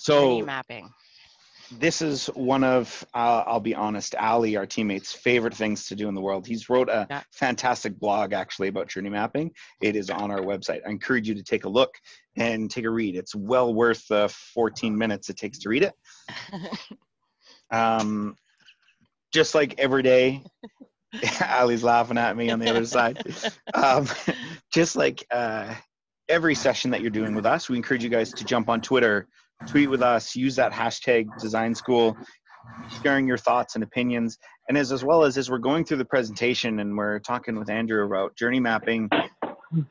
Journey So mapping. this is one of, I'll be honest, Ali, our teammate's favorite things to do in the world. He's wrote a Yeah. fantastic blog actually about journey mapping. It is on our website. I encourage you to take a look and take a read. It's well worth the 14 minutes it takes to read it. Um, just like every day, Ali's laughing at me on the other side. Um, just like every session that you're doing with us, we encourage you guys to jump on Twitter, tweet with us, use that hashtag Design School, sharing your thoughts and opinions. And as well as we're going through the presentation and we're talking with Andrew about journey mapping,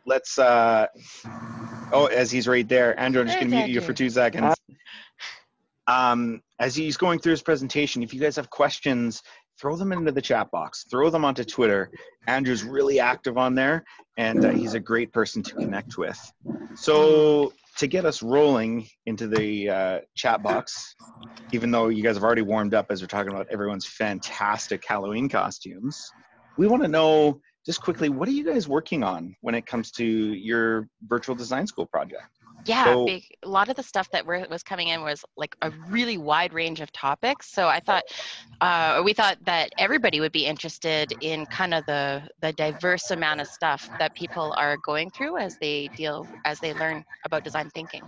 let's, as he's right there, Andrew, I'm just There's going to mute you for Andrew. 2 seconds. As he's going through his presentation, if you guys have questions, throw them into the chat box, throw them onto Twitter. Andrew's really active on there, and he's a great person to connect with. So to get us rolling into the chat box, even though you guys have already warmed up as we're talking about everyone's fantastic Halloween costumes, we want to know just quickly, what are you guys working on when it comes to your virtual design school project? Yeah, So a lot of the stuff that was coming in was like a really wide range of topics. So I thought, we thought that everybody would be interested in kind of the diverse amount of stuff that people are going through as they learn about design thinking.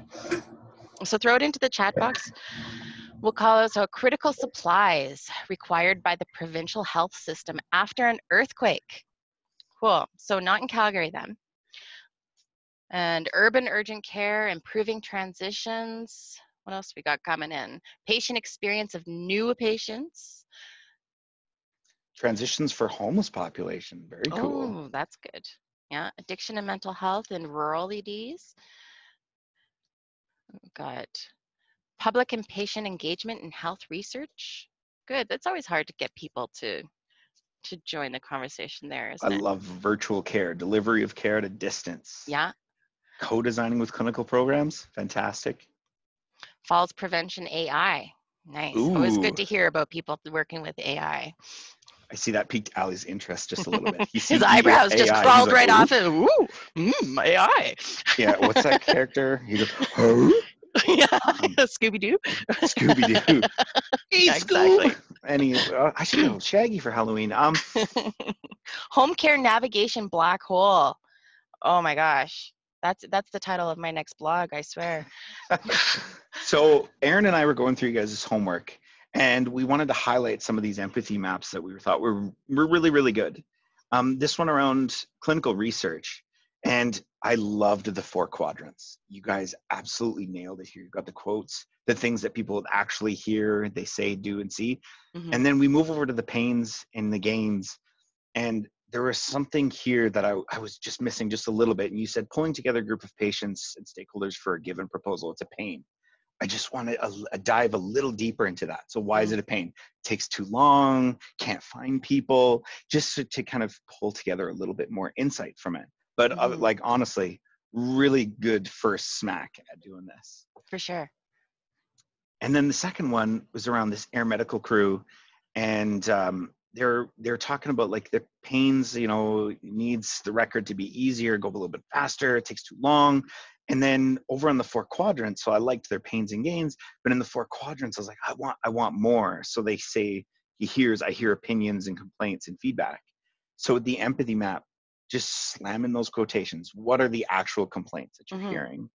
So throw it into the chat box. We'll call it critical supplies required by the provincial health system after an earthquake. Cool. So not in Calgary then. And urban urgent care, improving transitions. What else we got coming in? Patient experience of new patients. transitions for homeless population, very cool. Oh, that's good. Yeah, addiction and mental health in rural EDs. We've got public and patient engagement in health research. Good. That's always hard to get people to join the conversation there, I isn't it? love virtual care, delivery of care at a distance. Yeah. Co-designing with clinical programs, fantastic. Falls prevention AI. Nice. Always good Ooh, to hear about people working with AI. I see that piqued Ali's interest just a little bit. He's His seen eyebrows just AI. He's crawled like, right ooh, off and ooh, AI. yeah. What's that character? He goes, huh? Yeah, Scooby-Doo. Scooby-Doo. Hey, Yeah, Scoob. exactly. And I should go Shaggy for Halloween. Home care navigation black hole. Oh my gosh. That's the title of my next blog, I swear. So Aaron and I were going through you guys' homework, and we wanted to highlight some of these empathy maps that we thought were really, really good. This one around clinical research, and I loved the 4 quadrants. You guys absolutely nailed it here. You've got the quotes, the things that people actually hear, they say, do, and see. Mm-hmm. And then we move over to the pains and the gains, and there was something here that I was just missing just a little bit. And you said pulling together a group of patients and stakeholders for a given proposal, it's a pain. I just want to dive a little deeper into that. So why is it a pain? Takes too long, can't find people, just to kind of pull together a little bit more insight from it. But like, honestly, really good first smack at doing this. For sure. And then the second one was around this air medical crew, and they're talking about like the pains, needs the record to be easier, go a little bit faster, it takes too long. And then over on the 4 quadrants, so I liked their pains and gains, but in the 4 quadrants, I was like, I want more. So they say I hear opinions and complaints and feedback. So with the empathy map, just slam in those quotations. What are the actual complaints that you're hearing?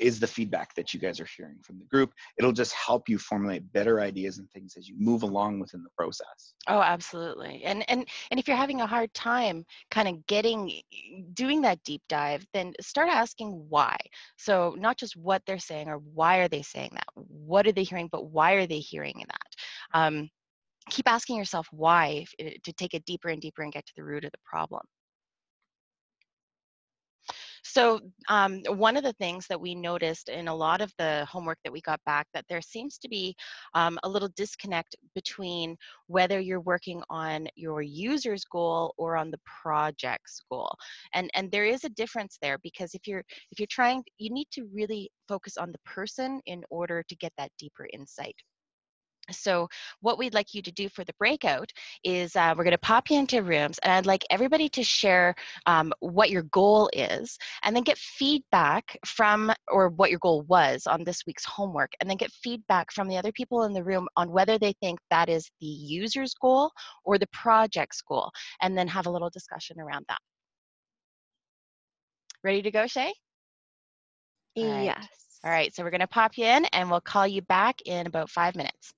Is the feedback that you guys are hearing from the group? It'll just help you formulate better ideas and things as you move along within the process. Oh, absolutely. And if you're having a hard time kind of doing that deep dive, then start asking why. So not just what they're saying or why are they saying that? What are they hearing, but why are they hearing that? Keep asking yourself why to take it deeper and deeper and get to the root of the problem. So one of the things that we noticed in a lot of the homework that we got back, that there seems to be a little disconnect between whether you're working on your user's goal or on the project's goal. And there is a difference there, because if you're trying, you need to really focus on the person in order to get that deeper insight. So what we'd like you to do for the breakout is we're going to pop you into rooms, and I'd like everybody to share what your goal is, and then get feedback from, or what your goal was on this week's homework, and then get feedback from the other people in the room on whether they think that is the user's goal or the project's goal, and then have a little discussion around that. Ready to go, Shay? All right. Yes. All right, so we're going to pop you in, and we'll call you back in about 5 minutes.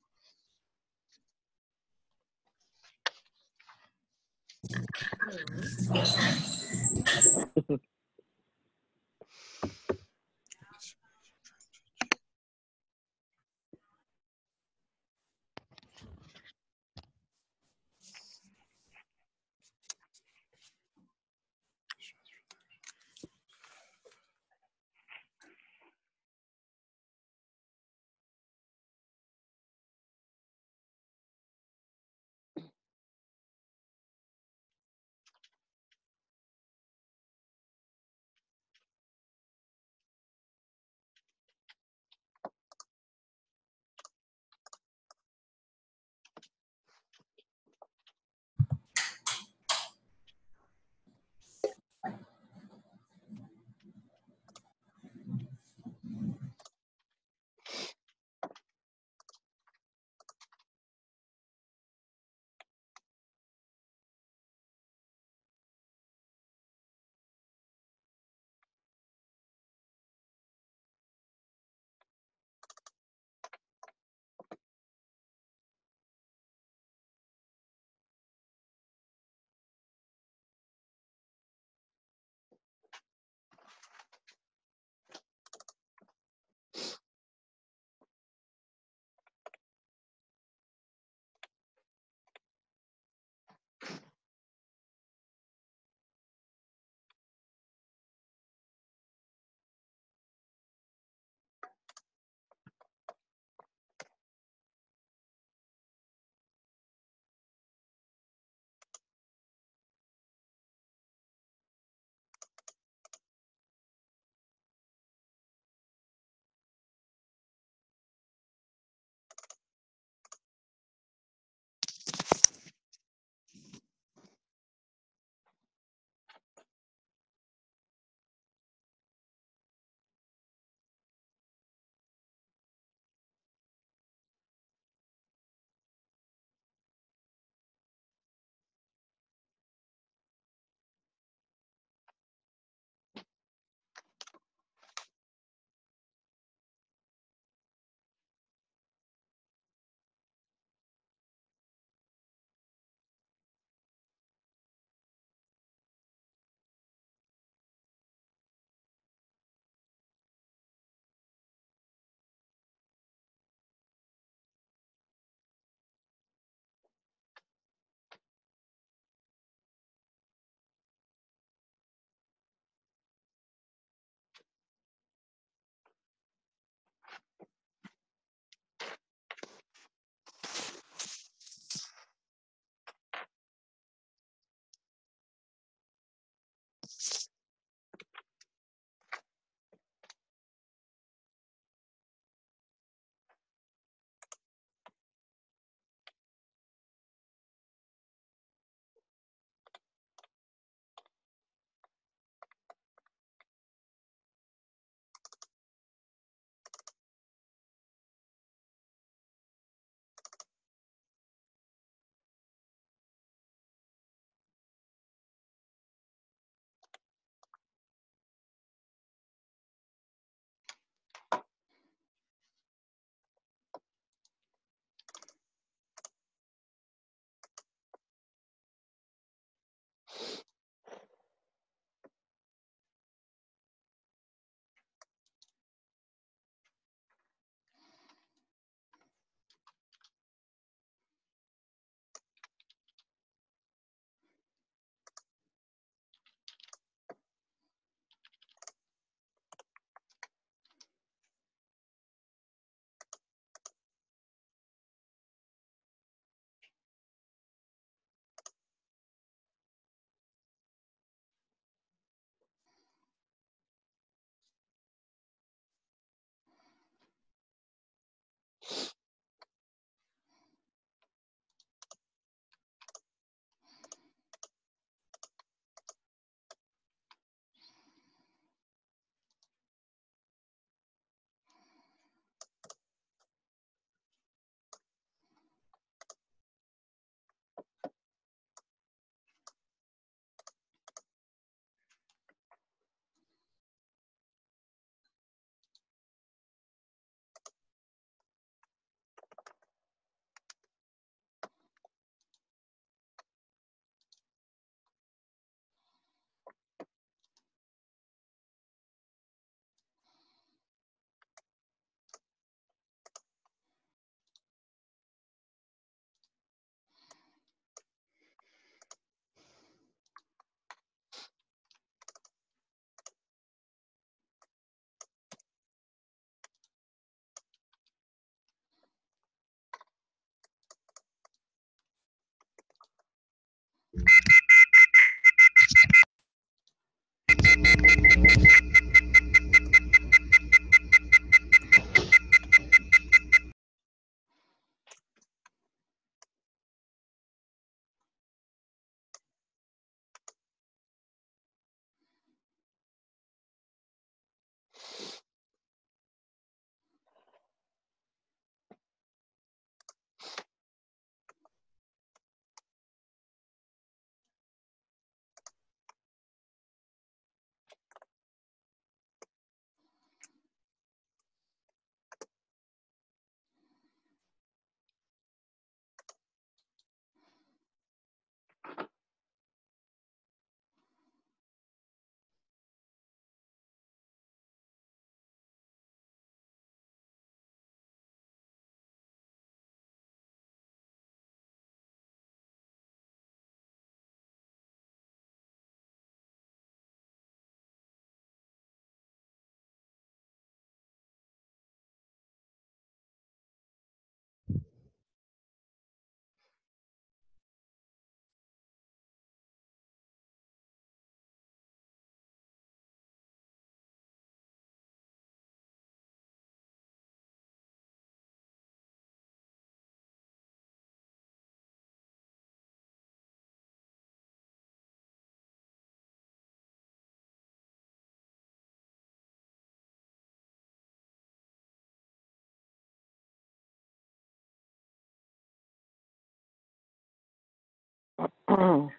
All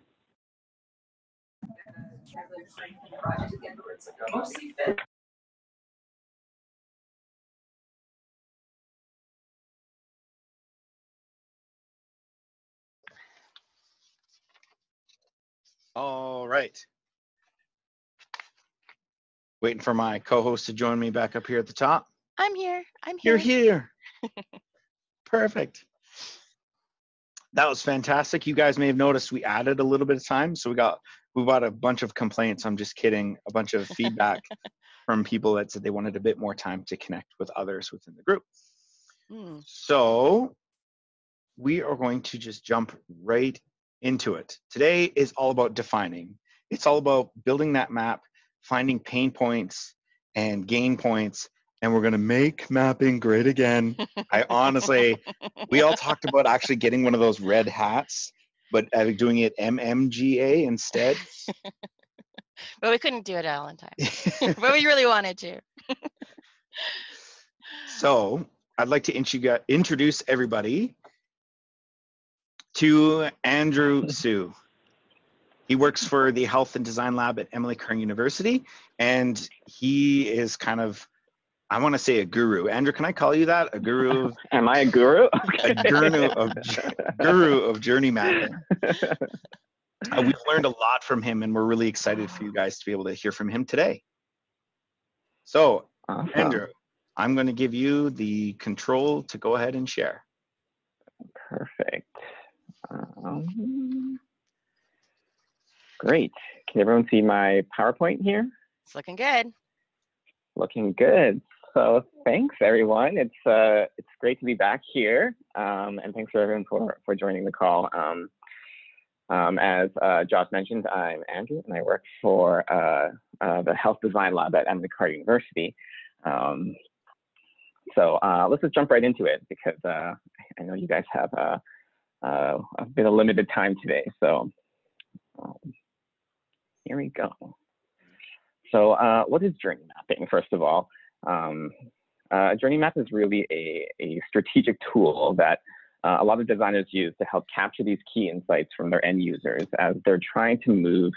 right. Waiting for my co-host to join me back up here at the top. I'm here. You're here. Perfect. That was fantastic. You guys may have noticed we added a little bit of time. So we got a bunch of complaints. I'm just kidding. A bunch of feedback from people that said they wanted a bit more time to connect with others within the group. So we are going to just jump right into it. Today is all about defining. It's all about building that map, finding pain points and gain points, and we're going to make mapping great again. I honestly, we all talked about actually getting one of those red hats, but doing it MMGA instead. But we couldn't do it all in time. But we really wanted to. So I'd like to introduce everybody to Andrew Sue. He works for the Health and Design Lab at Emily Carr University, and he is kind of, I want to say, a guru. Andrew, can I call you that? A guru? Am I a guru? A guru of journey mapping. We've learned a lot from him, and we're really excited for you guys to be able to hear from him today. So, Awesome. Andrew, I'm going to give you the control to go ahead and share. Perfect. Great. Can everyone see my PowerPoint here? It's looking good. Looking good. So thanks, everyone. It's great to be back here, and thanks for everyone for joining the call. As Josh mentioned, I'm Andrew, and I work for the Health Design Lab at Emily Carr University. So let's just jump right into it, because I know you guys have a bit of limited time today. So here we go. So what is journey mapping, first of all? Journey map is really a strategic tool that a lot of designers use to help capture these key insights from their end users as they're trying to move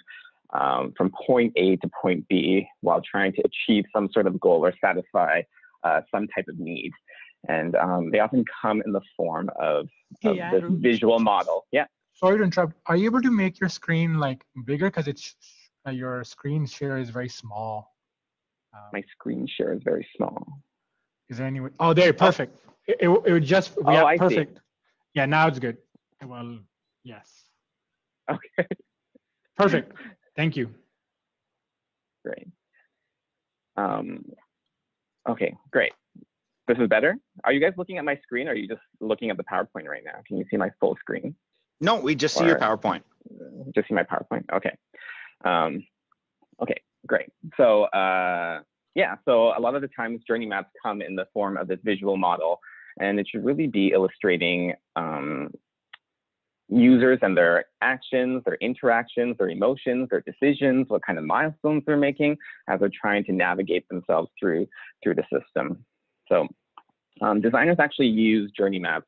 from point A to point B while trying to achieve some sort of goal or satisfy some type of need. And they often come in the form of this visual model. Yeah. Sorry to interrupt. Are you able to make your screen like bigger? Because it's your screen share is very small. My screen share is very small. Is there any way? Oh, there, perfect. It would just, yeah, I perfect. See. Yeah, now it's good. Well, yes. Okay. Perfect. Thank you. Great. Okay, great. This is better. Are you guys looking at my screen, or are you just looking at the PowerPoint right now? Can you see my full screen? No, we just see your PowerPoint. Just see my PowerPoint. Okay. Okay, great. So yeah, so a lot of the times journey maps come in the form of this visual model, and it should really be illustrating users and their actions, their interactions, their emotions, their decisions, what kind of milestones they're making as they're trying to navigate themselves through the system. So designers actually use journey maps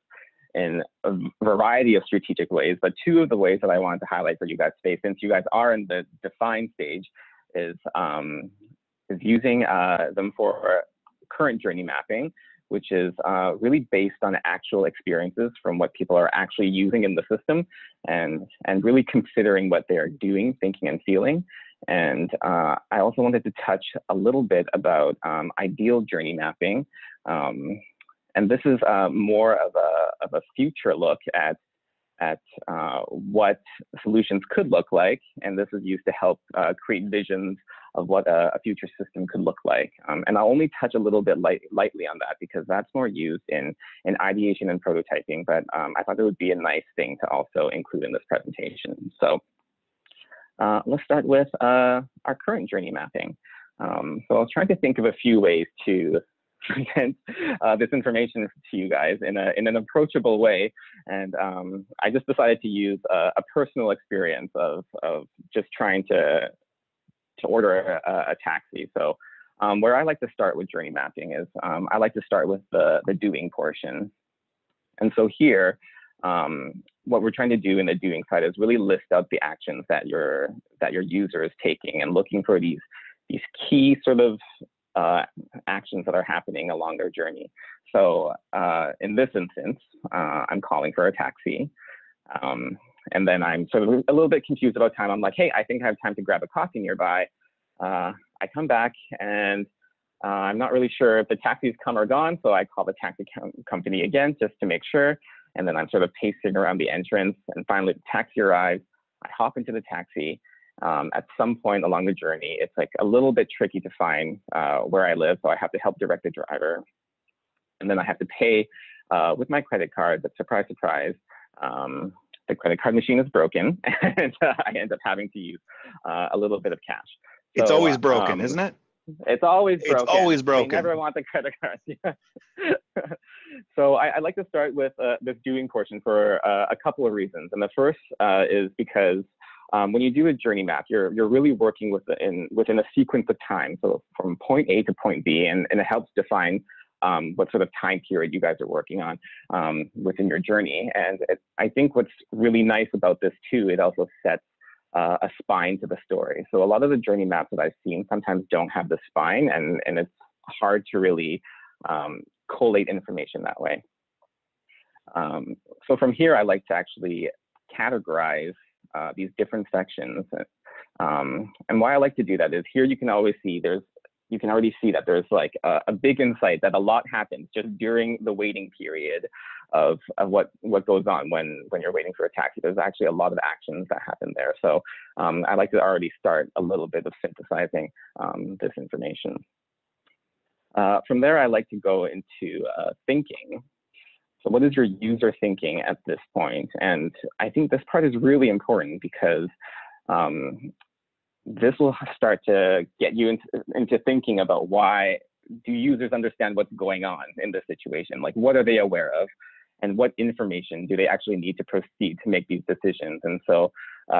in a variety of strategic ways, but two of the ways that I wanted to highlight for you guys today, since you guys are in the define stage, is using them for current journey mapping, which is really based on actual experiences from what people are actually using in the system, and really considering what they are doing, thinking, and feeling. And I also wanted to touch a little bit about ideal journey mapping. And this is more of a future look at what solutions could look like. And this is used to help create visions of what a future system could look like. And I'll only touch a little bit lightly on that, because that's more used in ideation and prototyping. But I thought it would be a nice thing to also include in this presentation. So let's start with our current journey mapping. So I was trying to think of a few ways to present this information to you guys in an approachable way, and I just decided to use a personal experience of just trying to order a taxi. So where I like to start with journey mapping is I like to start with the doing portion. And so here what we're trying to do in the doing side is really list out the actions that your user is taking and looking for these key sort of actions that are happening along their journey. So in this instance, I'm calling for a taxi. And then I'm sort of a little bit confused about time. I'm like, hey, I think I have time to grab a coffee nearby. I come back and I'm not really sure if the taxi's come or gone. So I call the taxi company again just to make sure. And then I'm sort of pacing around the entrance, and finally the taxi arrives. I hop into the taxi. At some point along the journey, it's like a little bit tricky to find where I live. So I have to help direct the driver. And then I have to pay with my credit card, but surprise, surprise, the credit card machine is broken, and I end up having to use a little bit of cash. So, it's always broken, isn't it? It's always broken. It's always broken. They never want the credit card. So I like to start with this doing portion for a couple of reasons. And the first is because when you do a journey map, you're really working within a sequence of time. So from point A to point B, and it helps define what sort of time period you guys are working on within your journey. And I think what's really nice about this too, it also sets a spine to the story. So a lot of the journey maps that I've seen sometimes don't have the spine, and it's hard to really collate information that way. So from here, I like to actually categorize these different sections. And why I like to do that is here you can always see you can already see that there's like a big insight that a lot happens just during the waiting period of what goes on when you're waiting for a taxi. There's actually a lot of actions that happen there. So I like to already start a little bit of synthesizing this information. From there, I like to go into thinking. So what is your user thinking at this point? And I think this part is really important because this will start to get you into thinking about why do users understand what's going on in this situation? Like, what are they aware of? And what information do they actually need to proceed to make these decisions? And so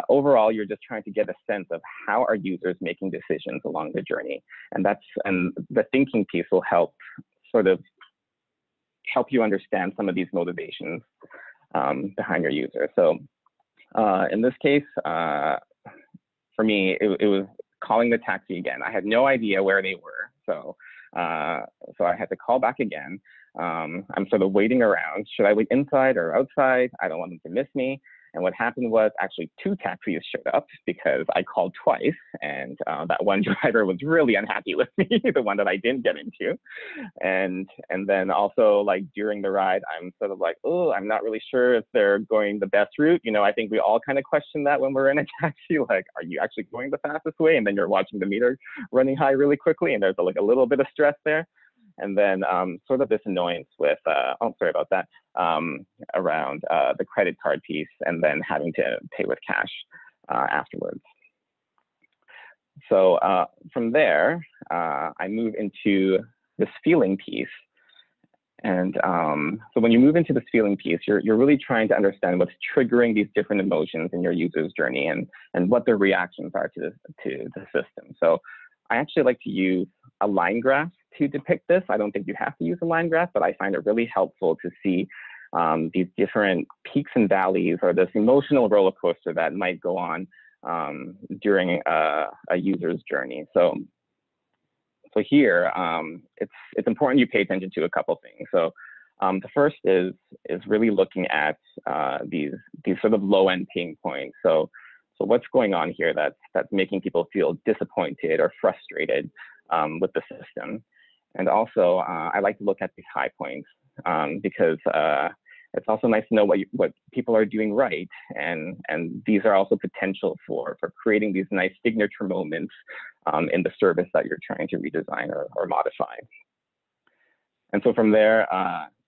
overall, you're just trying to get a sense of how are users making decisions along the journey. And the thinking piece will help you understand some of these motivations behind your user. So in this case, for me, it was calling the taxi again. I had no idea where they were. So I had to call back again. I'm sort of waiting around. Should I wait inside or outside? I don't want them to miss me. And what happened was actually 2 taxis showed up because I called twice, and that one driver was really unhappy with me, the one that I didn't get into. And then also, like, during the ride, I'm sort of like, oh, I'm not really sure if they're going the best route. You know, I think we all kind of question that when we're in a taxi, like, are you actually going the fastest way? And then you're watching the meter running high really quickly, and there's like a little bit of stress there. And then sort of this annoyance with, oh, sorry about that, around the credit card piece, and then having to pay with cash afterwards. So from there, I move into this feeling piece. And so when you move into this feeling piece, you're really trying to understand what's triggering these different emotions in your user's journey and what their reactions are to the system. So I actually like to use a line graph to depict this. I don't think you have to use a line graph, but I find it really helpful to see these different peaks and valleys, or this emotional roller coaster that might go on during a user's journey. So here, it's important you pay attention to a couple things. So the first is really looking at these sort of low-end pain points. So what's going on here that's making people feel disappointed or frustrated with the system. And also, I like to look at these high points because it's also nice to know what people are doing right. And these are also potential for creating these nice signature moments in the service that you're trying to redesign or modify. And so from there,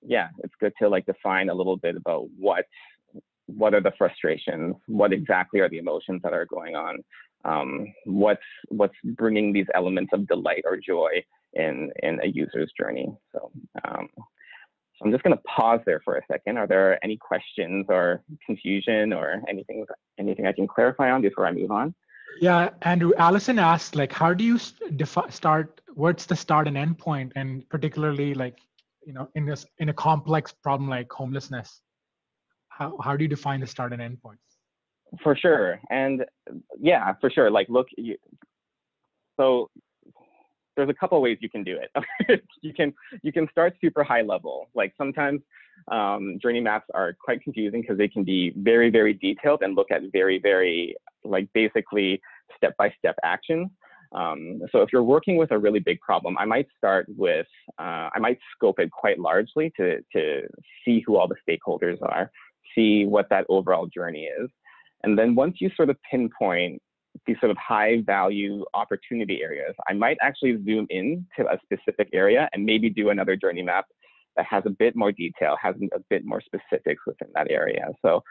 yeah, it's good to like define a little bit about what are the frustrations, what exactly are the emotions that are going on, what's bringing these elements of delight or joy in a user's journey. So I'm just going to pause there for a second. Are there any questions or confusion or anything I can clarify on before I move on? Yeah, Andrew, Allison asked, like, how do you start? What's the start and end point, and particularly, like, you know, in a complex problem like homelessness? how do you define the start and end points? For sure. And yeah, for sure. Like, look, so there's a couple ways you can do it. you can start super high level. Like sometimes journey maps are quite confusing because they can be very, very detailed and look at very, very like basically step-by-step actions. So if you're working with a really big problem, I might start with, I might scope it quite largely to see who all the stakeholders are, see what that overall journey is. And then once you sort of pinpoint these sort of high value opportunity areas, I might actually zoom in to a specific area and maybe do another journey map that has a bit more detail, has a bit more specifics within that area. So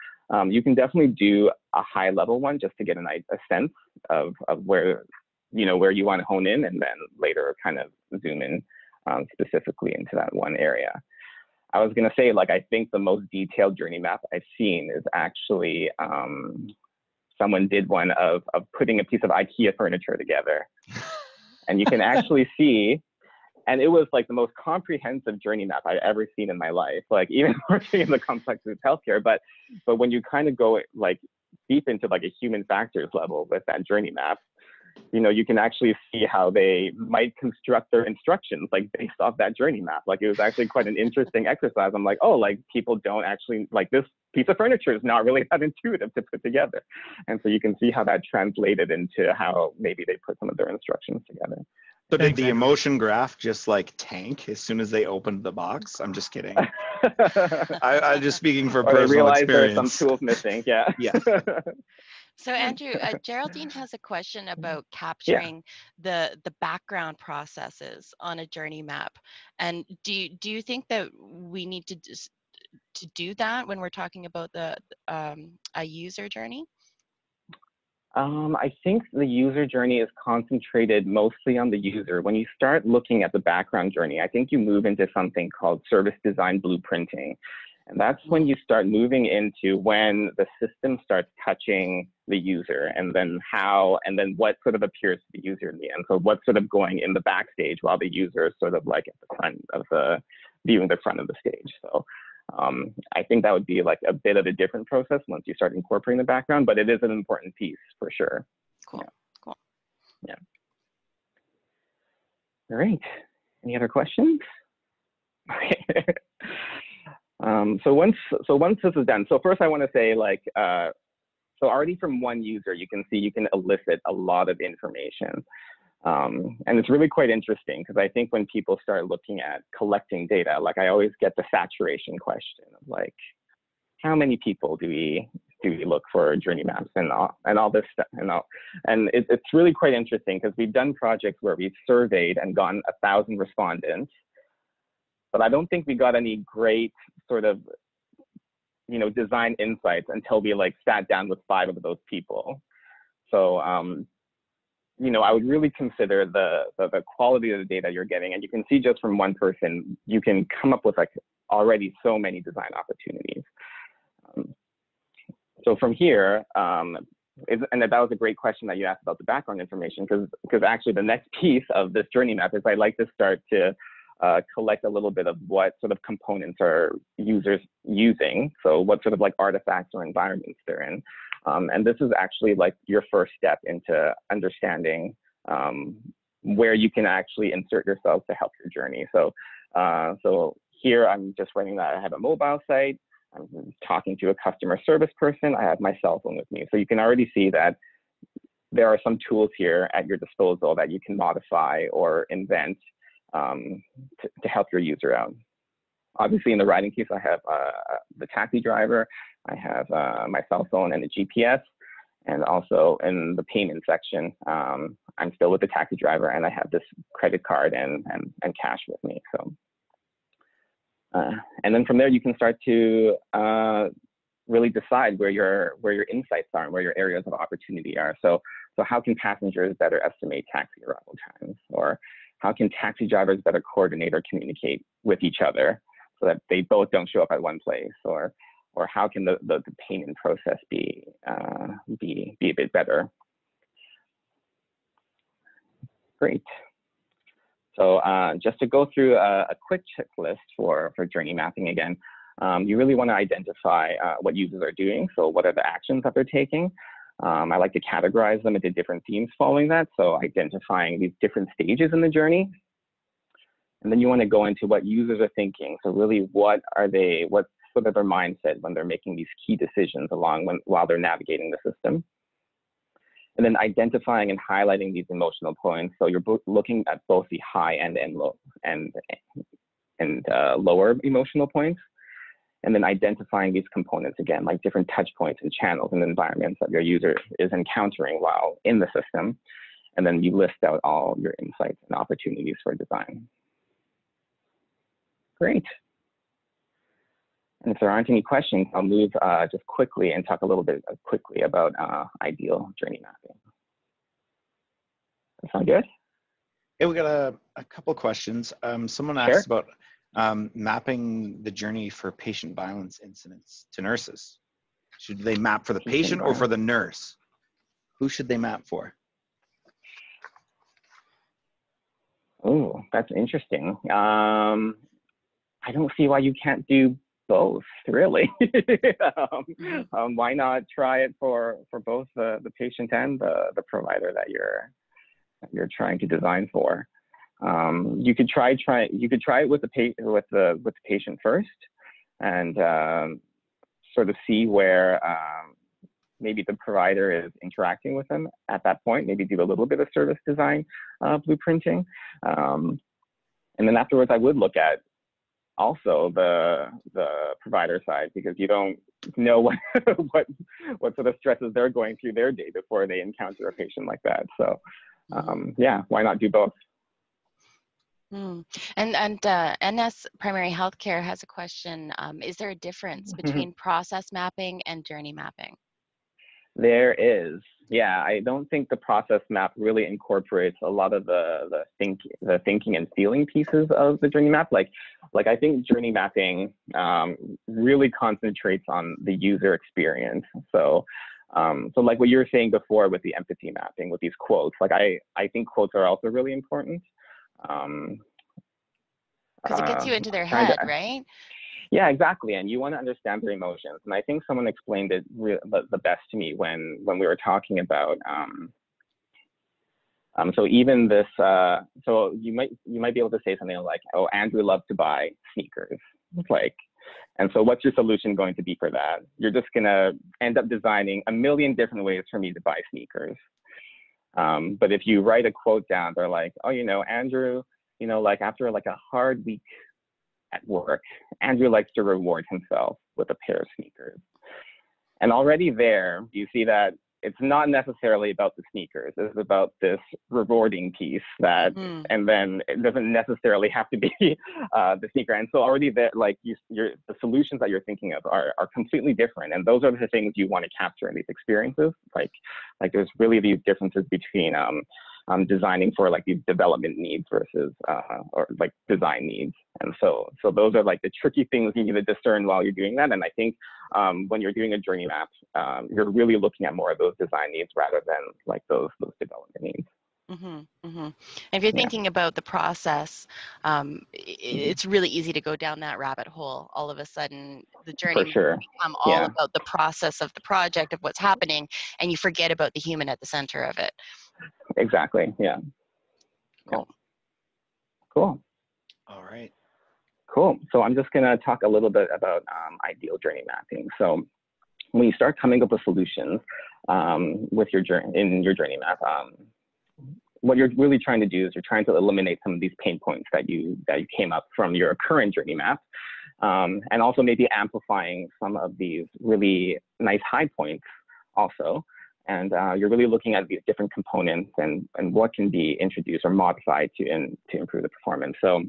you can definitely do a high level one just to get a sense of where, where you want to hone in, and then later kind of zoom in specifically into that one area. I was going to say, like, I think the most detailed journey map I've seen is actually someone did one of putting a piece of IKEA furniture together. And you can actually see, and it was like the most comprehensive journey map I've ever seen in my life, like even working in the complexities of healthcare. But when you kind of go like deep into like a human factors level with that journey map, you can actually see how they might construct their instructions like based off that journey map. Like it was actually quite an interesting exercise. I'm like, oh, like people don't actually, like this piece of furniture is not really that intuitive to put together. And so you can see how that translated into how maybe they put some of their instructions together. So did the emotion graph just like tank as soon as they opened the box? I'm just kidding. I'm just speaking for personal experience. There's some tools missing. Yeah. Yeah. So Andrew, Geraldine has a question about capturing the background processes on a journey map. And do you think that we need to do that when we're talking about a user journey? I think the user journey is concentrated mostly on the user. When you start looking at the background journey, I think you move into something called service design blueprinting. And that's when you start moving into when the system starts touching the user, and then how, and then what sort of appears to the user in the end. So what's sort of going in the backstage while the user is sort of like at the front of the, viewing the front of the stage. So I think that would be like a bit of a different process once you start incorporating the background, but it is an important piece for sure. Cool, cool. Yeah. All right, any other questions? Okay. So once this is done, so first I want to say, like, so already from one user, you can see you can elicit a lot of information. And it's really quite interesting because I think when people start looking at collecting data, like I always get the saturation question of like, how many people do we look for journey maps and all this stuff and it's really quite interesting because we've done projects where we've surveyed and gotten 1,000 respondents. But I don't think we got any great sort of, design insights until we like sat down with 5 of those people. So, I would really consider the quality of the data you're getting. And you can see just from one person, you can come up with like already so many design opportunities. So from here, and that was a great question that you asked about the background information, because actually the next piece of this journey map is I like to start to collect a little bit of what sort of components are users using. So what sort of like artifacts or environments they're in. And this is actually like your first step into understanding where you can actually insert yourself to help your journey. So, so here I'm just writing that I have a mobile site. I'm talking to a customer service person. I have my cell phone with me. So you can already see that there are some tools here at your disposal that you can modify or invent to help your user out. Obviously, in the riding piece, I have the taxi driver, I have my cell phone and a GPS, and also in the payment section, I'm still with the taxi driver, and I have this credit card and cash with me. So, and then from there, you can start to really decide where your insights are and where your areas of opportunity are. So how can passengers better estimate taxi arrival times, or how can taxi drivers better coordinate or communicate with each other so that they both don't show up at one place, or how can the payment process be a bit better? Great. So just to go through a quick checklist for journey mapping again. You really want to identify what users are doing. So what are the actions that they're taking? I like to categorize them into different themes following that. So identifying these different stages in the journey. And then you want to go into what users are thinking. So really, what's sort of their mindset when they're making these key decisions while they're navigating the system. And then identifying and highlighting these emotional points. So you're looking at both the high and low and lower emotional points. And then identifying these components again, like different touch points and channels and environments that your user is encountering while in the system. And then you list out all your insights and opportunities for design. Great. And if there aren't any questions, I'll move just quickly and talk a little bit quickly about ideal journey mapping. That sound good? Yeah, we got a couple questions. Someone asked about mapping the journey for patient violence incidents to nurses. Should they map for the patient or for the nurse? Who should they map for? Oh, that's interesting. I don't see why you can't do both, really. Why not try it for both the patient and the provider that you're trying to design for? You could try it with the patient first, and sort of see where maybe the provider is interacting with them at that point. Maybe do a little bit of service design blueprinting, and then afterwards, I would look at also the provider side, because you don't know what sort of stresses they're going through their day before they encounter a patient like that. So yeah, why not do both? And NS Primary Healthcare has a question. Is there a difference between process mapping and journey mapping? There is. Yeah, I don't think the process map really incorporates a lot of the thinking and feeling pieces of the journey map. Like I think journey mapping really concentrates on the user experience. So like what you were saying before with the empathy mapping, with these quotes, like I think quotes are also really important. Because it gets you into their head, right? Yeah, exactly. And you want to understand their emotions. And I think someone explained it the best to me when we were talking about, so even this, so you might be able to say something like, oh, Andrew loves to buy sneakers. And so what's your solution going to be for that? You're just going to end up designing a million different ways for me to buy sneakers. But if you write a quote down, they're like, oh, Andrew, like after like a hard week at work, Andrew likes to reward himself with a pair of sneakers. And already there, you see that it's not necessarily about the sneakers. It's about this rewarding piece that, and then it doesn't necessarily have to be the sneaker. And so already that, like the solutions that you're thinking of are completely different. And those are the things you want to capture in these experiences. Like there's really these differences between designing for like these development needs versus or like design needs. And so those are like the tricky things you need to discern while you're doing that. And I think when you're doing a journey map, you're really looking at more of those design needs rather than like those development needs. And if you're thinking about the process, it's really easy to go down that rabbit hole. All of a sudden, the journey sure. become all about the process of the project, of what's happening, and you forget about the human at the center of it. Exactly. Yeah. Cool. Cool. All right. Cool. So I'm just going to talk a little bit about ideal journey mapping. So when you start coming up with solutions with your journey map, what you're really trying to do is you're trying to eliminate some of these pain points that you came up from your current journey map, and also maybe amplifying some of these really nice high points also. And you're really looking at these different components and what can be introduced or modified to improve the performance. So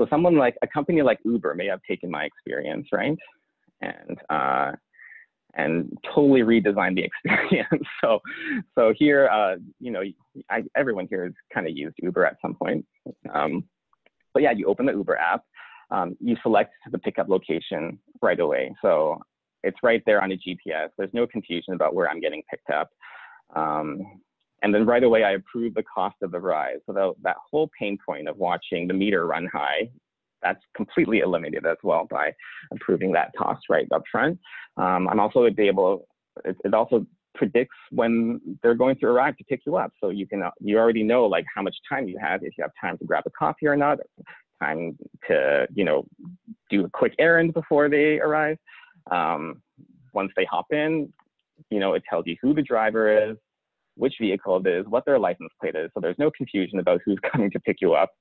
someone like a company like Uber may have taken my experience, right? And totally redesigned the experience. So here, everyone here has kind of used Uber at some point. But yeah, you open the Uber app, you select the pickup location right away. So it's right there on a GPS. There's no confusion about where I'm getting picked up. And then right away, I approve the cost of the ride. So that whole pain point of watching the meter run high, that's completely eliminated as well by improving that toss right up front. I'm also able, it also predicts when they're going to arrive to pick you up. So you already know like how much time you have, if you have time to grab a coffee or not, time to, do a quick errand before they arrive. Once they hop in, it tells you who the driver is, which vehicle it is, what their license plate is. So there's no confusion about who's coming to pick you up.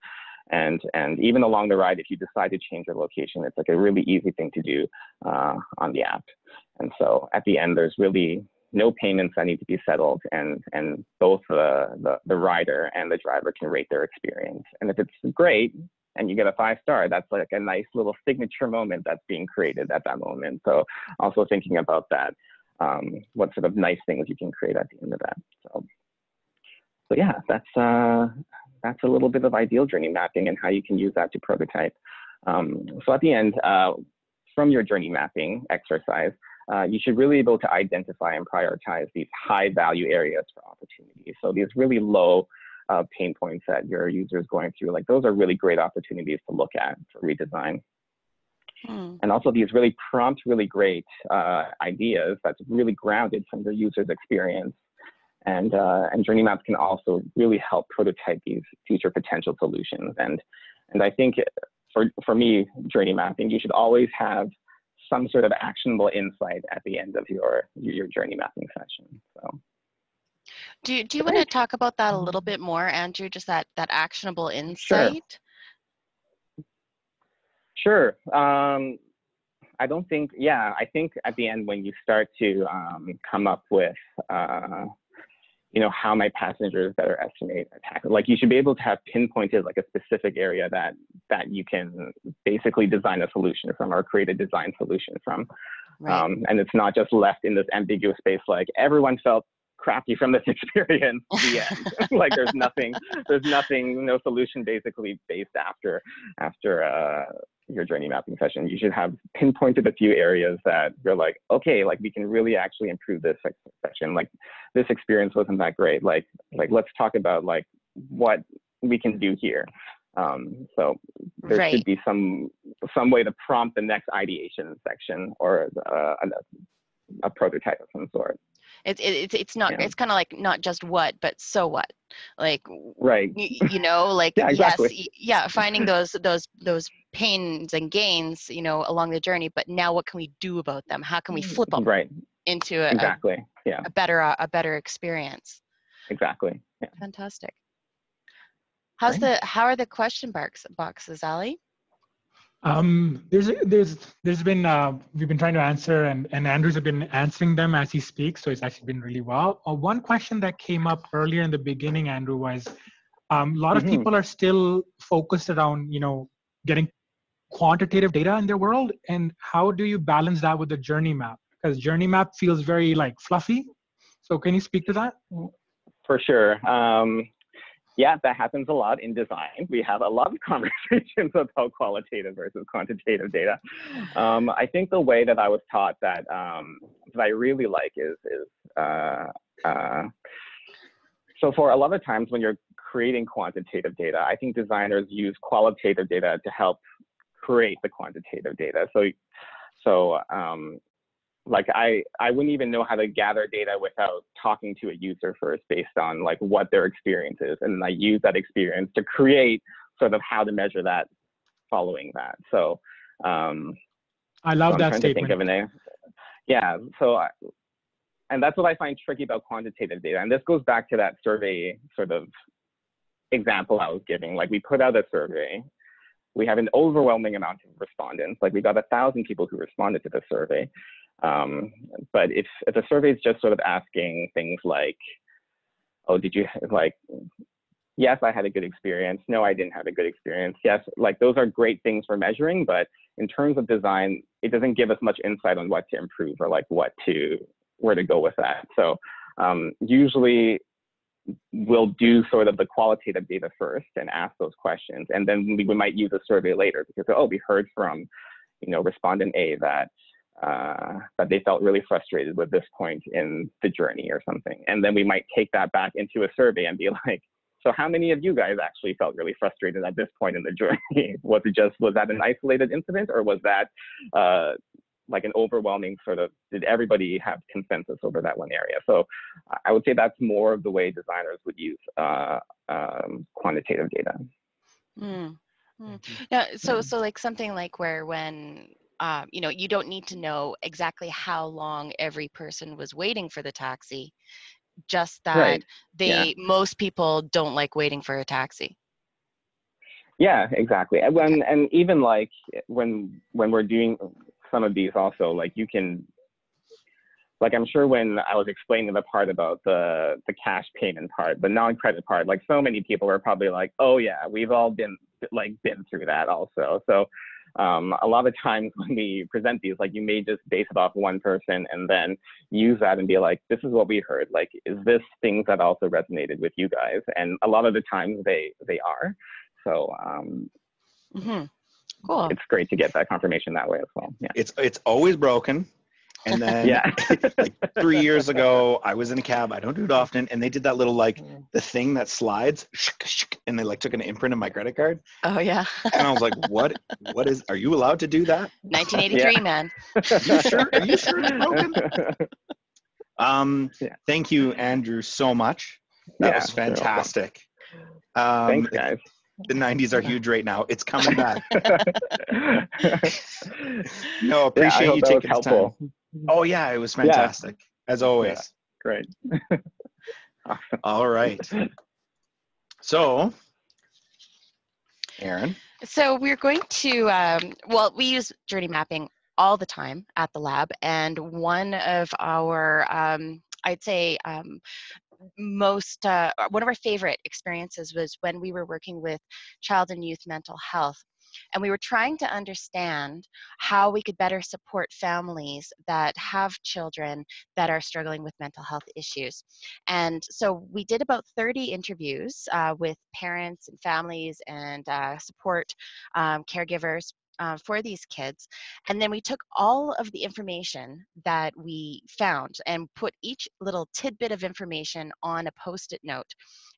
And even along the ride, if you decide to change your location, it's like a really easy thing to do on the app. And so at the end, there's really no payments that need to be settled, and both the rider and the driver can rate their experience. And if it's great and you get a 5-star, that's like a nice little signature moment that's being created at that moment. So also thinking about that, what sort of nice things you can create at the end of that. So yeah, that's a little bit of ideal journey mapping and how you can use that to prototype. So at the end, from your journey mapping exercise, you should really be able to identify and prioritize these high value areas for opportunities. So these really low pain points that your user is going through, like those are really great opportunities to look at for redesign. And also these really prompt, really great ideas that's really grounded from the user's experience. And journey maps can also really help prototype these future potential solutions. And I think for me, journey mapping, you should always have some sort of actionable insight at the end of your journey mapping session. So, do you want to talk about that a little bit more, Andrew? Just that actionable insight. Sure. I don't think. Yeah, I think at the end when you start to come up with how my passengers better estimate attack. Like you should be able to have pinpointed like a specific area that you can basically design a solution from or create a design solution from. Right. And it's not just left in this ambiguous space like everyone felt crappy from this experience. The end. Like there's nothing, no solution basically based after your journey mapping session. You should have pinpointed a few areas that you're like, okay, like we can really actually improve this section. Like this experience wasn't that great. Like let's talk about like what we can do here. So there should be some way to prompt the next ideation section or a prototype of some sort. It's not, it's kind of like not just what, but so what, like, right. Like, yeah, exactly. yes, finding those pains and gains, along the journey, but now what can we do about them? How can we flip them into a better experience? Exactly. Yeah. Fantastic. How are the question boxes, Ali? There's been we've been trying to answer and Andrew's have been answering them as he speaks, so it's actually been really well. One question that came up earlier in the beginning, Andrew, was a lot of people are still focused around getting quantitative data in their world, and how do you balance that with the journey map? Because journey map feels very like fluffy. So can you speak to that? For sure. Yeah, that happens a lot in design. We have a lot of conversations about qualitative versus quantitative data. I think the way that I was taught that I really like is so for a lot of times when you're creating quantitative data, I think designers use qualitative data to help create the quantitative data. So like I wouldn't even know how to gather data without talking to a user first based on like what their experience is. And then I use that experience to create sort of how to measure that following that. So I love that statement. And that's what I find tricky about quantitative data. And this goes back to that survey sort of example I was giving. Like we put out a survey, we have an overwhelming amount of respondents. Like we got 1,000 people who responded to the survey. But if the survey is just sort of asking things like, oh, did you like, yes, I had a good experience. No, I didn't have a good experience. Yes, like those are great things for measuring, but in terms of design, it doesn't give us much insight on what to improve or like where to go with that. So usually we'll do sort of the qualitative data first and ask those questions. And then we might use a survey later because, oh, we heard from, respondent A that they felt really frustrated with this point in the journey or something. And then we might take that back into a survey and be like, So how many of you guys actually felt really frustrated at this point in the journey? Was that an isolated incident, or was that like an overwhelming sort of, did everybody have consensus over that one area? So I would say that's more of the way designers would use quantitative data. Mm. Yeah, so like something like where when you don't need to know exactly how long every person was waiting for the taxi, just that Right. most people don't like waiting for a taxi. Yeah, exactly. And even like when we're doing some of these also, like you can, like I'm sure when I was explaining the part about the cash payment part, the non-credit part, like so many people were probably like, oh yeah, we've all been through that also. So a lot of times when we present these, like you may just base it off one person and then use that and be like, this is what we heard. Like, is this things that also resonated with you guys? And a lot of the times they are. So cool. It's great to get that confirmation that way as well. Yeah. It's always broken. And then like 3 years ago, I was in a cab. I don't do it often. And they did that little, like the thing that slides, and they like took an imprint of my credit card. Oh yeah. And I was like, what are you allowed to do that? 1983, man. Are you sure it's broken? Thank you, Andrew, so much. That was fantastic. Thanks, guys. The 90s are huge right now. It's coming back. No, appreciate you taking the time. Oh yeah, it was fantastic, as always. Yeah, great. Awesome. All right. So, Erin. So we're going to, we use journey mapping all the time at the lab. And one of our, I'd say, one of our favorite experiences was when we were working with child and youth mental health. And we were trying to understand how we could better support families that have children that are struggling with mental health issues. And so we did about 30 interviews with parents and families and support caregivers for these kids. And then we took all of the information that we found and put each little tidbit of information on a Post-it note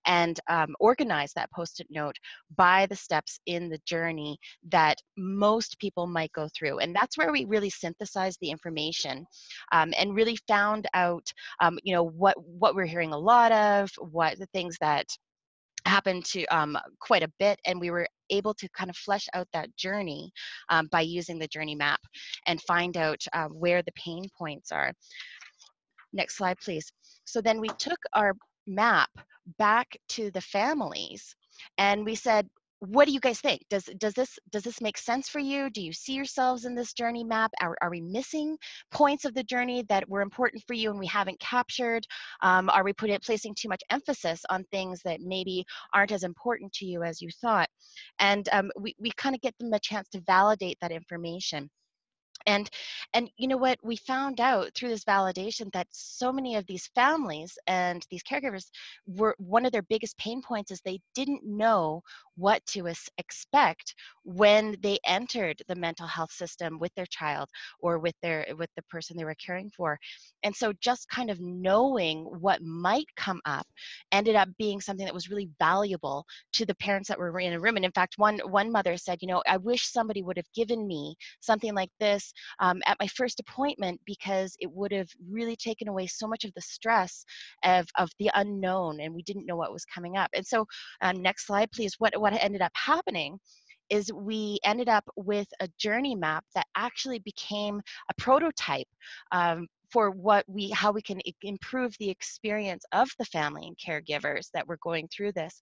and organized that Post-it note by the steps in the journey that most people might go through. And that's where we really synthesized the information and really found out, what we're hearing a lot of, what the things that happened to quite a bit, and we were able to kind of flesh out that journey by using the journey map and find out where the pain points are. Next slide, please. So then we took our map back to the families and we said, what do you guys think? Does this make sense for you? Do you see yourselves in this journey map? Are we missing points of the journey that were important for you and we haven't captured? Are we placing too much emphasis on things that maybe aren't as important to you as you thought? And we kind of get them a chance to validate that information. And you know what, we found out through this validation that so many of these families and these caregivers were, one of their biggest pain points is they didn't know what to expect when they entered the mental health system with their child or with the person they were caring for. And so just kind of knowing what might come up ended up being something that was really valuable to the parents that were in a room. And in fact, one mother said, I wish somebody would have given me something like this at my first appointment, because it would have really taken away so much of the stress of the unknown, and we didn't know what was coming up. And so next slide, please. What ended up happening is we ended up with a journey map that actually became a prototype for how we can improve the experience of the family and caregivers that were going through this.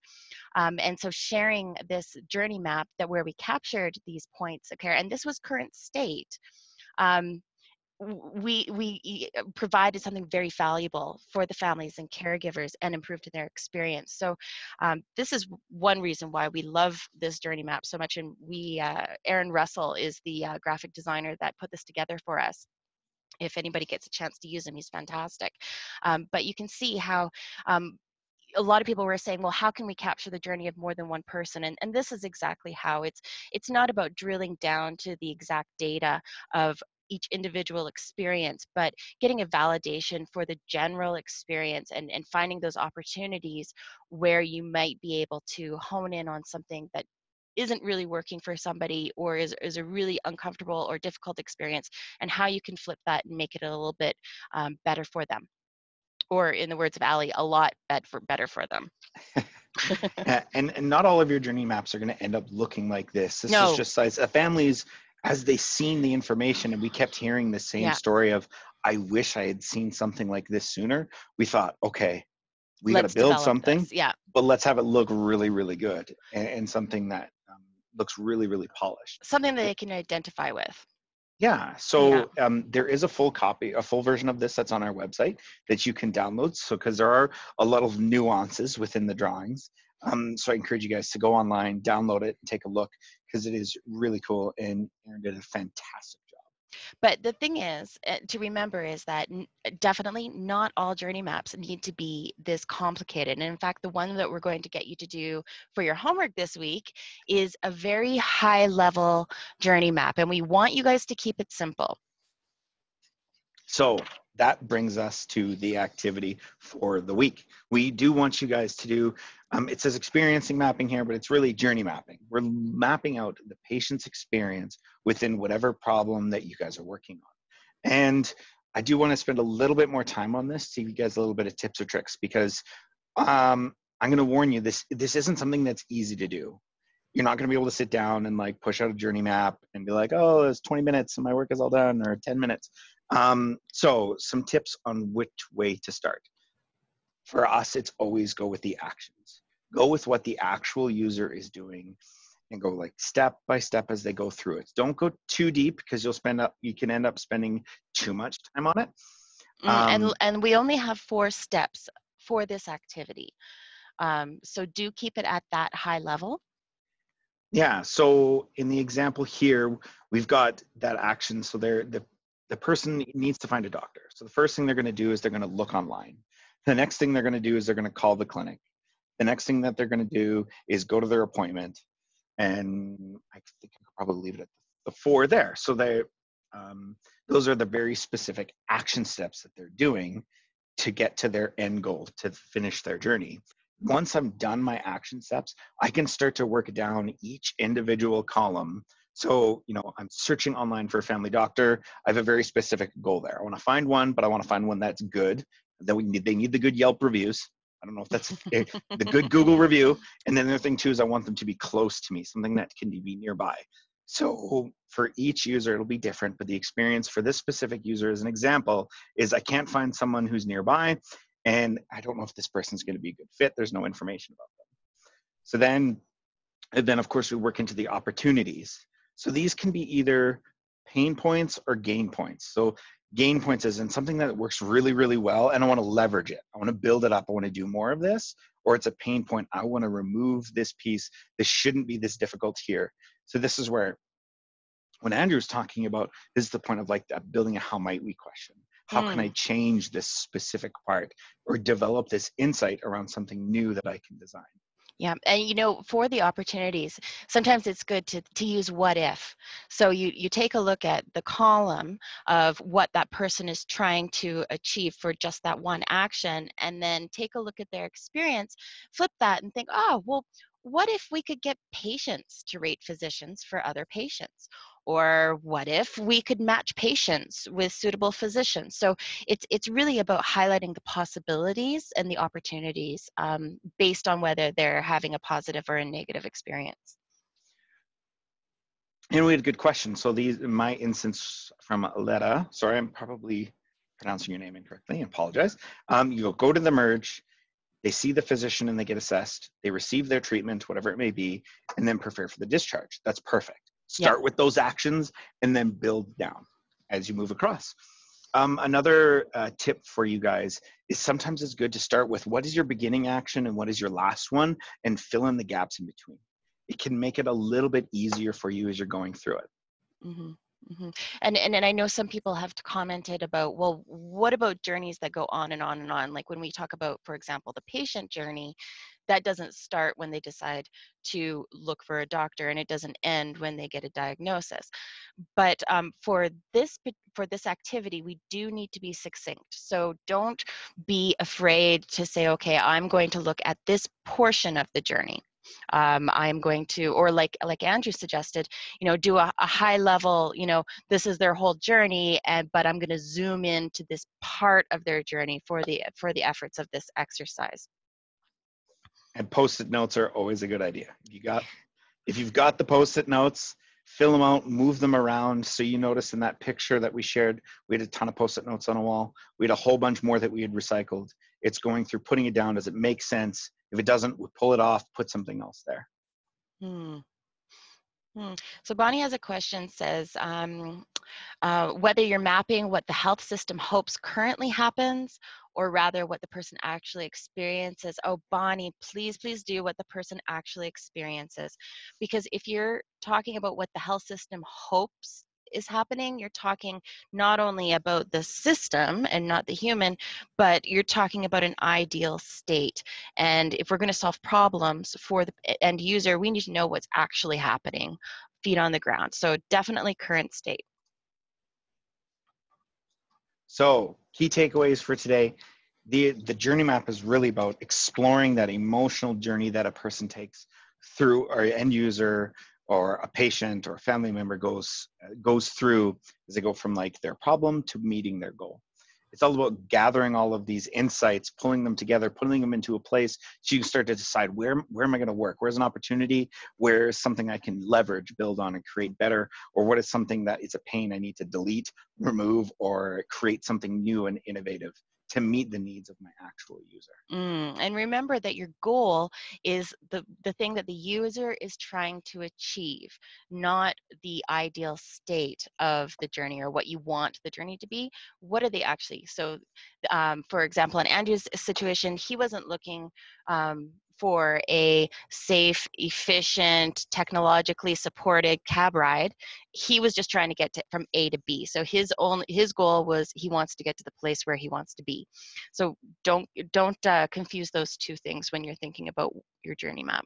And so sharing this journey map where we captured these points of care, and this was current state, we provided something very valuable for the families and caregivers and improved their experience. So this is one reason why we love this journey map so much. And Aaron Russell is the graphic designer that put this together for us. If anybody gets a chance to use him, he's fantastic. But you can see how a lot of people were saying, well, how can we capture the journey of more than one person? And this is exactly how it's not about drilling down to the exact data of each individual experience, but getting a validation for the general experience, and finding those opportunities where you might be able to hone in on something that isn't really working for somebody, or is a really uncomfortable or difficult experience, and how you can flip that and make it a little bit better for them. Or in the words of Ali, a lot better for them. And not all of your journey maps are going to end up looking like this. This is No. just as families, as they seen the information, and we kept hearing the same story of, I wish I had seen something like this sooner. We thought, okay, we got to Let's build develop something, this. Yeah. but let's have it look really, really good, and something that looks really, really polished. Something that they can identify with. Yeah, so there is a full version of this that's on our website that you can download. So, because there are a lot of nuances within the drawings. So I encourage you guys to go online, download it, and take a look, because it is really cool, and Aaron did a fantastic job. But the thing is, to remember is that definitely not all journey maps need to be this complicated. And in fact, the one that we're going to get you to do for your homework this week is a very high level journey map. And we want you guys to keep it simple. So that brings us to the activity for the week. We do want you guys to do, it says experiencing mapping here, but it's really journey mapping. We're mapping out the patient's experience within whatever problem that you guys are working on. And I do want to spend a little bit more time on this to give you guys a little bit of tips or tricks, because I'm going to warn you, this isn't something that's easy to do. You're not going to be able to sit down and like push out a journey map and be like, oh, it's 20 minutes and my work is all done, or 10 minutes. So some tips on which way to start. For us, it's always go with the actions. Go with what the actual user is doing, and go like step by step as they go through it. Don't go too deep, because you can end up spending too much time on it. And we only have 4 steps for this activity. So do keep it at that high level. Yeah, so in the example here, we've got that action. So the person needs to find a doctor. So the first thing they're going to do is they're going to look online. The next thing they're going to do is they're going to call the clinic. The next thing that they're going to do is go to their appointment. And I think I could probably leave it at the 4 there. So those are the very specific action steps that they're doing to get to their end goal, to finish their journey. Once I'm done my action steps, I can start to work down each individual column. So, I'm searching online for a family doctor. I have a very specific goal there. I want to find one, but I want to find one that's good. They need the good Yelp reviews. I don't know if that's the good Google review. And then the other thing too is I want them to be close to me, something that can be nearby. So for each user, it'll be different, but the experience for this specific user, as an example, is I can't find someone who's nearby, and I don't know if this person's going to be a good fit. There's no information about them. So then of course we work into the opportunities. So these can be either pain points or gain points. So gain points is in something that works really, really well, and I want to leverage it. I want to build it up. I want to do more of this. Or it's a pain point. I want to remove this piece. This shouldn't be this difficult here. So this is where, when Andrew's talking about, this is the point of like that building a how might we question. How can I change this specific part, or develop this insight around something new that I can design? Yeah, and for the opportunities, sometimes it's good to use what if. So you take a look at the column of what that person is trying to achieve for just that one action, and then take a look at their experience, flip that and think, oh, well, what if we could get patients to rate physicians for other patients? Or what if we could match patients with suitable physicians? So it's really about highlighting the possibilities and the opportunities based on whether they're having a positive or a negative experience. And we had a good question. So in my instance from Letta, sorry, I'm probably pronouncing your name incorrectly, I apologize. You go to the merge, they see the physician and they get assessed, they receive their treatment, whatever it may be, and then prepare for the discharge. That's perfect. Start with those actions and then build down as you move across. Another tip for you guys is sometimes it's good to start with what is your beginning action and what is your last one, and fill in the gaps in between. It can make it a little bit easier for you as you're going through it. Mm-hmm. Mm-hmm. And I know some people have commented about, well, what about journeys that go on and on and on? Like when we talk about, for example, the patient journey, that doesn't start when they decide to look for a doctor, and it doesn't end when they get a diagnosis. But for this activity, we do need to be succinct. So don't be afraid to say, okay, I'm going to look at this portion of the journey. I'm going to, or like Andrew suggested, do a high level, this is their whole journey, but I'm going to zoom into this part of their journey for the efforts of this exercise. And post-it notes are always a good idea. If you've got the post-it notes, fill them out, move them around. So you notice in that picture that we shared, we had a ton of post-it notes on a wall. We had a whole bunch more that we had recycled. It's going through, putting it down. Does it make sense? If it doesn't, we pull it off, put something else there. So Bonnie has a question, says, whether you're mapping what the health system hopes currently happens, or rather what the person actually experiences. Oh, Bonnie, please do what the person actually experiences. Because if you're talking about what the health system hopes is happening, you're talking not only about the system and not the human, but you're talking about an ideal state. And if we're going to solve problems for the end user, we need to know what's actually happening, feet on the ground. So definitely current state. So key takeaways for today. The journey map is really about exploring that emotional journey that a person takes through, or end user or a patient or a family member goes through as they go from like their problem to meeting their goal. It's all about gathering all of these insights, pulling them together, putting them into a place so you can start to decide where am I going to work? Where's an opportunity? Where's something I can leverage, build on, and create better? Or what is something that is a pain I need to delete, remove, or create something new and innovative to meet the needs of my actual user. And remember that your goal is the thing that the user is trying to achieve, not the ideal state of the journey or what you want the journey to be. What are they actually? So, for example, in Andrew's situation, he wasn't looking for a safe, efficient, technologically supported cab ride. He was just trying to get from A to B. So his goal was he wants to get to the place where he wants to be. So don't confuse those two things when you're thinking about your journey map.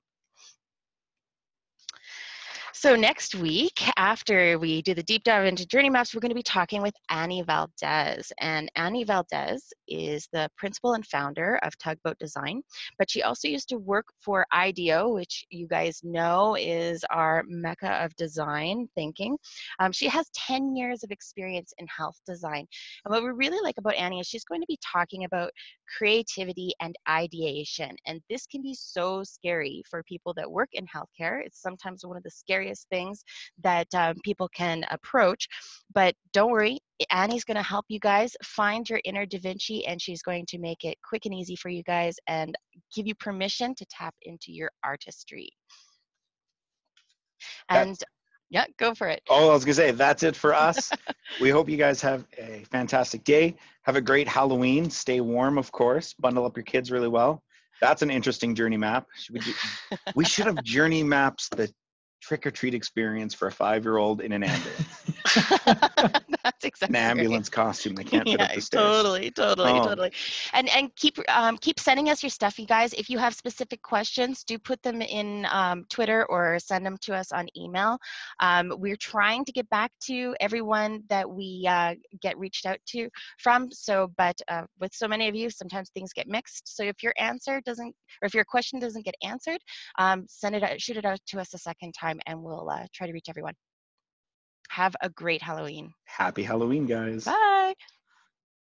So next week, after we do the deep dive into journey maps, we're going to be talking with Annie Valdez. And Annie Valdez is the principal and founder of Tugboat Design, but she also used to work for IDEO, which you guys know is our mecca of design thinking. She has 10 years of experience in health design. And what we really like about Annie is she's going to be talking about creativity and ideation. And this can be so scary for people that work in healthcare. It's sometimes one of the scariest things that people can approach. But don't worry, Annie's going to help you guys find your inner Da Vinci, and she's going to make it quick and easy for you guys and give you permission to tap into your artistry. And yeah, go for it. Oh, I was going to say, that's it for us. We hope you guys have a fantastic day. Have a great Halloween. Stay warm, of course. Bundle up your kids really well. That's an interesting journey map. We should have journey maps the trick-or-treat experience for a 5-year-old in an ambulance. That's exactly an ambulance right. costume. They can't fit up the stairs. Totally. And keep sending us your stuff, you guys. If you have specific questions, do put them in Twitter or send them to us on email. We're trying to get back to everyone that we get reached out to from. So, but with so many of you, sometimes things get mixed. So if your question doesn't get answered, shoot it out to us a second time, and we'll try to reach everyone. Have a great Halloween. Happy Halloween, guys. Bye.